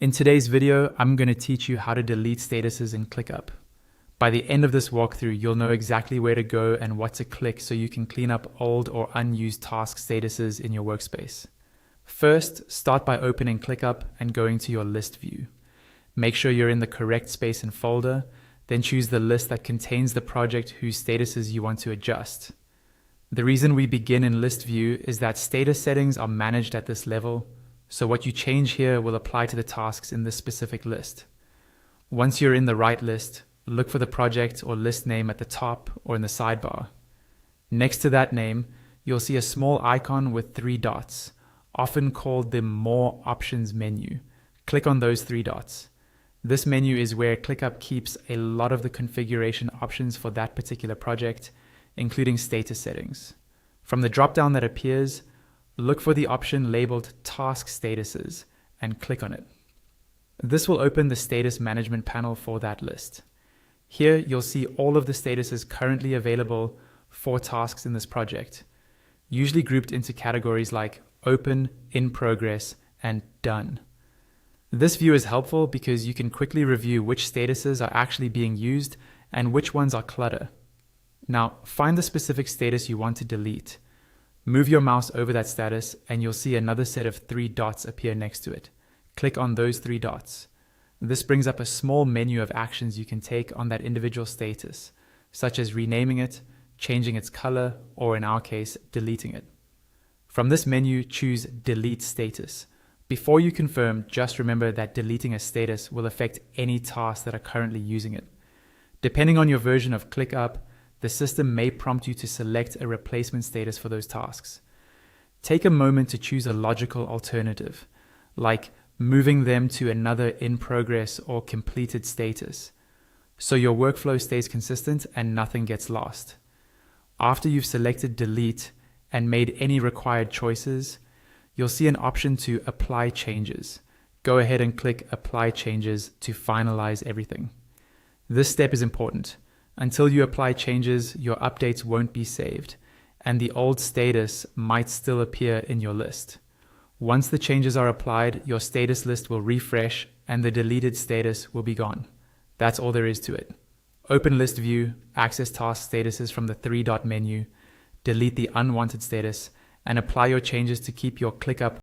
In today's video, I'm going to teach you how to delete statuses in ClickUp. By the end of this walkthrough, you'll know exactly where to go and what to click so you can clean up old or unused task statuses in your workspace. First, start by opening ClickUp and going to your list view. Make sure you're in the correct space and folder, then choose the list that contains the project whose statuses you want to adjust. The reason we begin in list view is that status settings are managed at this level, so what you change here will apply to the tasks in this specific list. Once you're in the right list, look for the project or list name at the top or in the sidebar. Next to that name, you'll see a small icon with 3 dots, often called the More Options menu. Click on those 3 dots. This menu is where ClickUp keeps a lot of the configuration options for that particular project, including status settings. From the drop-down that appears, look for the option labeled Task Statuses and click on it. This will open the status management panel for that list. Here you'll see all of the statuses currently available for tasks in this project, usually grouped into categories like Open, In Progress, and Done. This view is helpful because you can quickly review which statuses are actually being used and which ones are clutter. Now, find the specific status you want to delete. Move your mouse over that status and you'll see another set of 3 dots appear next to it. Click on those 3 dots. This brings up a small menu of actions you can take on that individual status, such as renaming it, changing its color, or in our case, deleting it. From this menu, choose Delete Status. Before you confirm, just remember that deleting a status will affect any tasks that are currently using it. Depending on your version of ClickUp, the system may prompt you to select a replacement status for those tasks. Take a moment to choose a logical alternative, like moving them to another in progress or completed status, so your workflow stays consistent and nothing gets lost. After you've selected delete and made any required choices, you'll see an option to apply changes. Go ahead and click apply changes to finalize everything. This step is important. Until you apply changes, your updates won't be saved, and the old status might still appear in your list. Once the changes are applied, your status list will refresh and the deleted status will be gone. That's all there is to it. Open list view, access task statuses from the 3-dot menu, delete the unwanted status, and apply your changes to keep your ClickUp